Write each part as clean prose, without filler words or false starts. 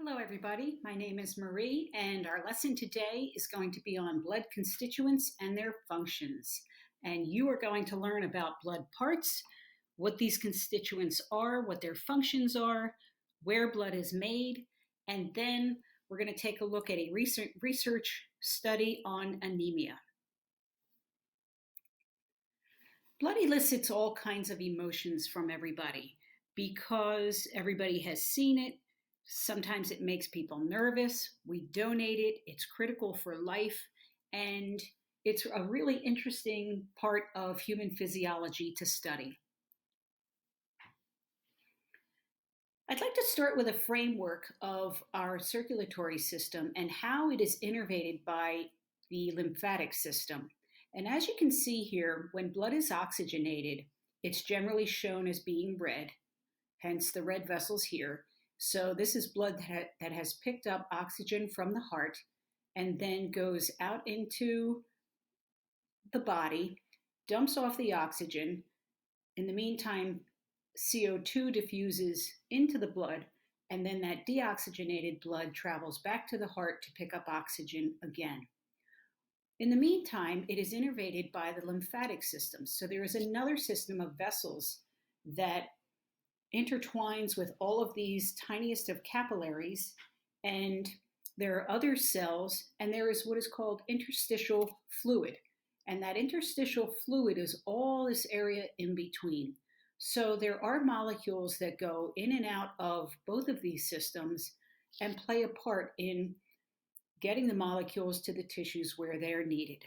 Hello, everybody. My name is Marie, and our lesson today is going to be on blood constituents and their functions. And you are going to learn about blood parts, what these constituents are, what their functions are, where blood is made, and then we're going to take a look at a recent research study on anemia. Blood elicits all kinds of emotions from everybody because everybody has seen it. Sometimes it makes people nervous. We donate it. It's critical for life. And it's a really interesting part of human physiology to study. I'd like to start with a framework of our circulatory system and how it is innervated by the lymphatic system. And as you can see here, when blood is oxygenated, it's generally shown as being red, hence the red vessels here. So this is blood that has picked up oxygen from the heart and then goes out into the body, dumps off the oxygen. In the meantime, CO2 diffuses into the blood, and then that deoxygenated blood travels back to the heart to pick up oxygen again. In the meantime, it is innervated by the lymphatic system. So there is another system of vessels that intertwines with all of these tiniest of capillaries, and there are other cells, and there is what is called interstitial fluid. And that interstitial fluid is all this area in between. So there are molecules that go in and out of both of these systems and play a part in getting the molecules to the tissues where they're needed.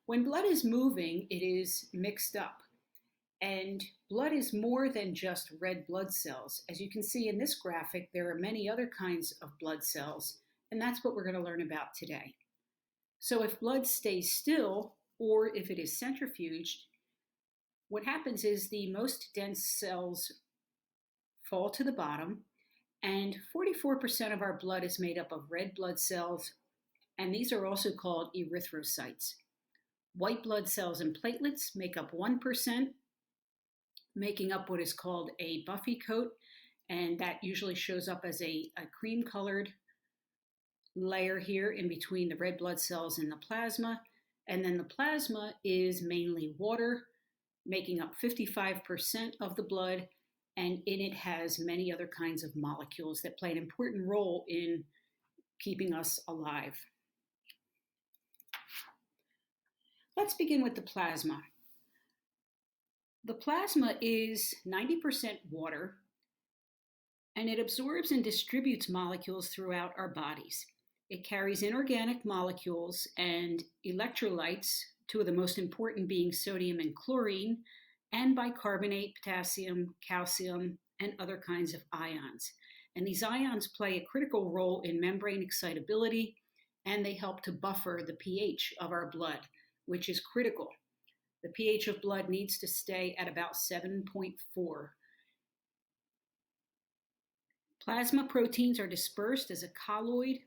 When blood is moving, it is mixed up. And blood is more than just red blood cells. As you can see in this graphic, there are many other kinds of blood cells, and that's what we're going to learn about today. So if blood stays still, or if it is centrifuged, what happens is the most dense cells fall to the bottom, and 44% of our blood is made up of red blood cells, and these are also called erythrocytes. White blood cells and platelets make up 1%, making up what is called a buffy coat, and that usually shows up as a cream-colored layer here in between the red blood cells and the plasma. And then the plasma is mainly water, making up 55% of the blood, and in it has many other kinds of molecules that play an important role in keeping us alive. Let's begin with the plasma. The plasma is 90% water, and it absorbs and distributes molecules throughout our bodies. It carries inorganic molecules and electrolytes, two of the most important being sodium and chlorine, and bicarbonate, potassium, calcium, and other kinds of ions. And these ions play a critical role in membrane excitability, and they help to buffer the pH of our blood, which is critical. The pH of blood needs to stay at about 7.4. Plasma proteins are dispersed as a colloid,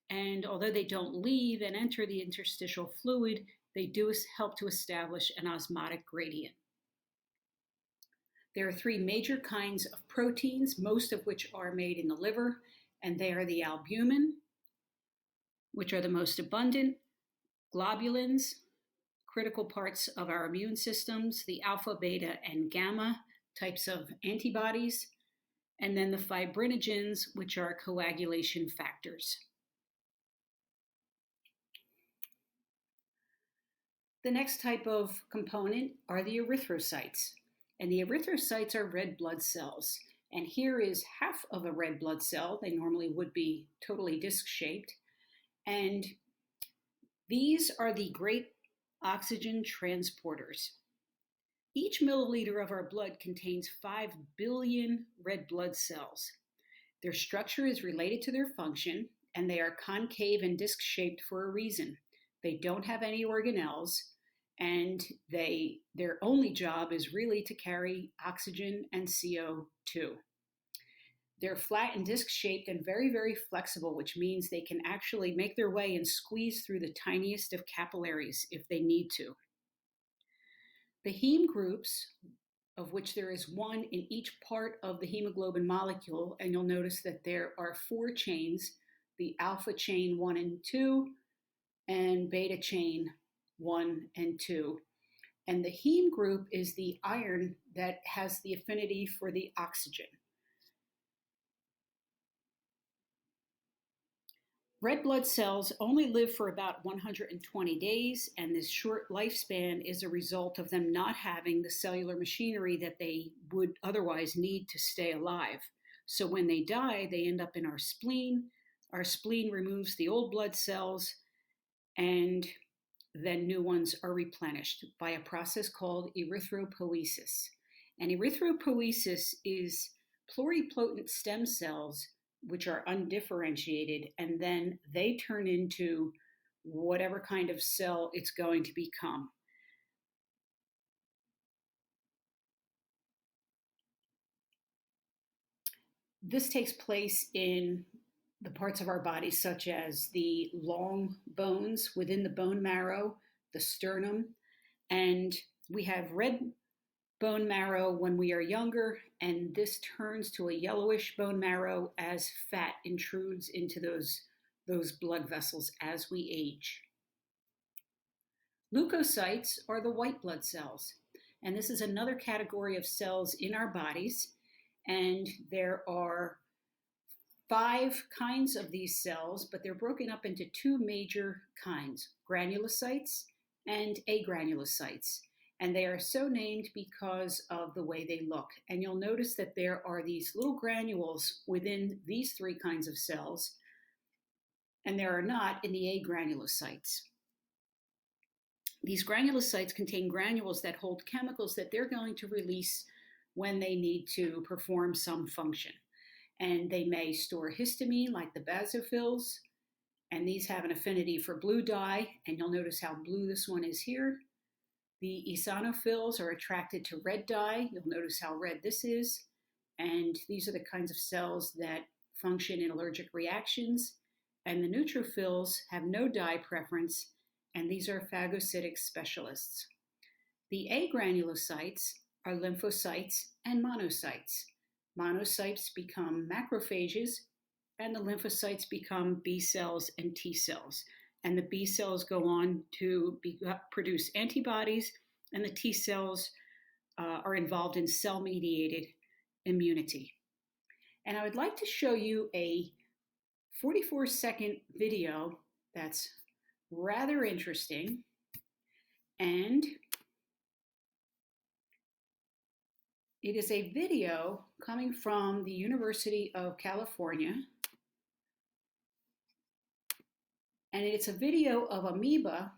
and although they don't leave and enter the interstitial fluid, they do help to establish an osmotic gradient. There are three major kinds of proteins, most of which are made in the liver, and they are the albumin, which are the most abundant, globulins, critical parts of our immune systems, the alpha, beta, and gamma types of antibodies, and then the fibrinogens, which are coagulation factors. The next type of component are the erythrocytes, and the erythrocytes are red blood cells. And here is half of a red blood cell. They normally would be totally disc-shaped. And these are the great oxygen transporters. Each milliliter of our blood contains 5 billion red blood cells. Their structure is related to their function, and they are concave and disc-shaped for a reason. They don't have any organelles, and their only job is really to carry oxygen and CO2. They're flat and disc-shaped and very, very flexible, which means they can actually make their way and squeeze through the tiniest of capillaries if they need to. The heme groups of which there is one in each part of the hemoglobin molecule. And you'll notice that there are four chains, the alpha chain 1 and 2, and beta chain 1 and 2. And the heme group is the iron that has the affinity for the oxygen. Red blood cells only live for about 120 days, and this short lifespan is a result of them not having the cellular machinery that they would otherwise need to stay alive. So when they die, they end up in our spleen. Our spleen removes the old blood cells, and then new ones are replenished by a process called erythropoiesis. And erythropoiesis is pluripotent stem cells which are undifferentiated, and then they turn into whatever kind of cell it's going to become. This takes place in the parts of our body, such as the long bones within the bone marrow, the sternum, and we have red bone marrow when we are younger, and this turns to a yellowish bone marrow as fat intrudes into those blood vessels as we age. Leukocytes are the white blood cells, and this is another category of cells in our bodies, and there are 5 kinds of these cells, but they're broken up into 2 major kinds, granulocytes and agranulocytes. And they are so named because of the way they look. And you'll notice that there are these little granules within these 3 kinds of cells, and there are not in the agranulocytes. These granulocytes contain granules that hold chemicals that they're going to release when they need to perform some function. And they may store histamine like the basophils, and these have an affinity for blue dye, and you'll notice how blue this one is here. The eosinophils are attracted to red dye. You'll notice how red this is. And these are the kinds of cells that function in allergic reactions. And the neutrophils have no dye preference, and these are phagocytic specialists. The agranulocytes are lymphocytes and monocytes. Monocytes become macrophages, and the lymphocytes become B cells and T cells. And the B cells go on to produce antibodies, and the T cells are involved in cell-mediated immunity. And I would like to show you a 44-second video that's rather interesting. And it is a video coming from the University of California. And it's a video of amoeba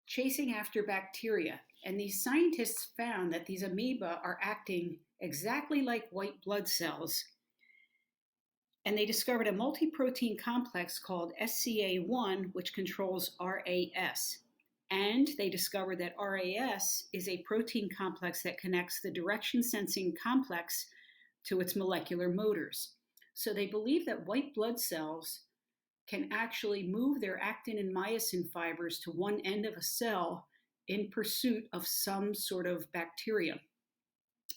chasing after bacteria. And these scientists found that these amoeba are acting exactly like white blood cells. And they discovered a multi-protein complex called SCA1, which controls RAS. And they discovered that RAS is a protein complex that connects the direction sensing complex to its molecular motors. So they believe that white blood cells can actually move their actin and myosin fibers to one end of a cell in pursuit of some sort of bacteria,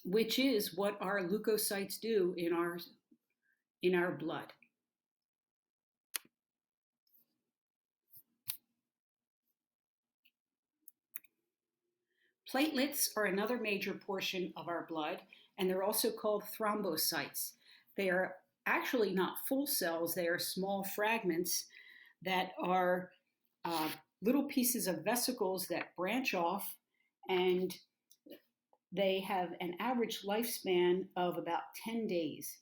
which is what our leukocytes do in our blood. Platelets are another major portion of our blood, and they're also called thrombocytes. They are actually not full cells, they are small fragments that are little pieces of vesicles that branch off, and they have an average lifespan of about 10 days.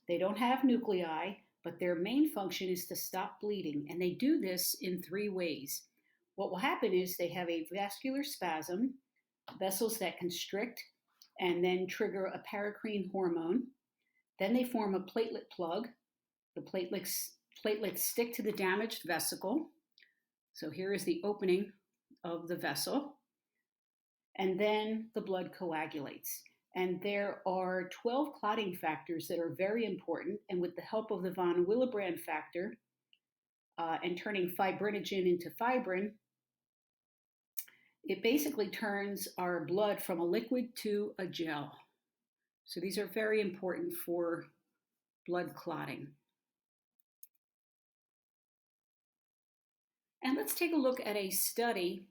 They don't have nuclei, but their main function is to stop bleeding, and they do this in 3 ways. What will happen is they have a vascular spasm, vessels that constrict and then trigger a paracrine hormone. Then they form a platelet plug. The platelets stick to the damaged vesicle. So here is the opening of the vessel. And then the blood coagulates. And there are 12 clotting factors that are very important. And with the help of the von Willebrand factor and turning fibrinogen into fibrin, It basically turns our blood from a liquid to a gel. So these are very important for blood clotting. And let's take a look at a study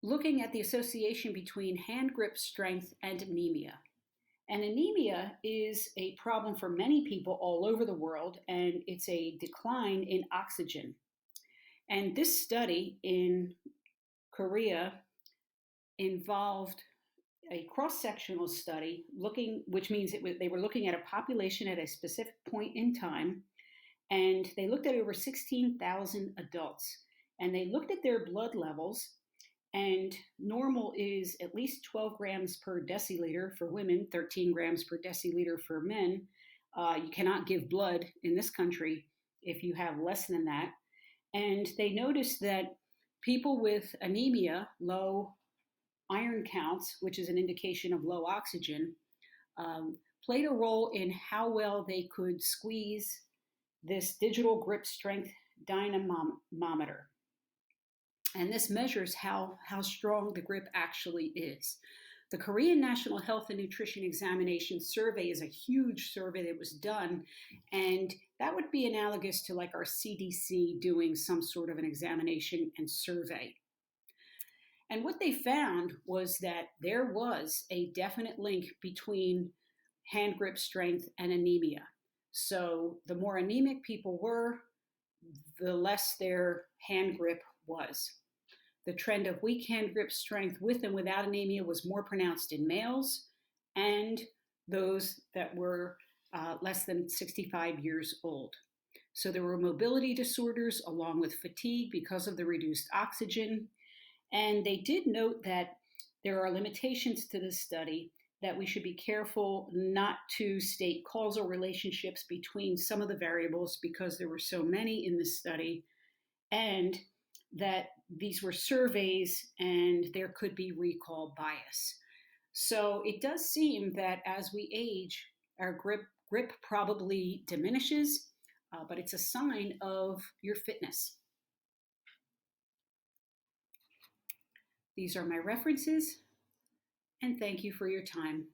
looking at the association between hand grip strength and anemia. And anemia is a problem for many people all over the world, and it's a decline in oxygen. And this study in Korea involved a cross-sectional study which means they were looking at a population at a specific point in time, and they looked at over 16,000 adults, and they looked at their blood levels. And normal is at least 12 grams per deciliter for women, 13 grams per deciliter for men. You cannot give blood in this country if you have less than that. And they noticed that people with anemia, low iron counts, which is an indication of low oxygen, played a role in how well they could squeeze this digital grip strength dynamometer. And this measures how strong the grip actually is. The Korean National Health and Nutrition Examination Survey is a huge survey that was done, and that would be analogous to like our CDC doing some sort of an examination and survey. And what they found was that there was a definite link between hand grip strength and anemia. So the more anemic people were, the less their hand grip was. The trend of weak hand grip strength with and without anemia was more pronounced in males and those that were less than 65 years old. So there were mobility disorders along with fatigue because of the reduced oxygen. And they did note that there are limitations to this study, that we should be careful not to state causal relationships between some of the variables because there were so many in this study, and that these were surveys and there could be recall bias. So it does seem that as we age, our grip probably diminishes, but it's a sign of your fitness. These are my references, and thank you for your time.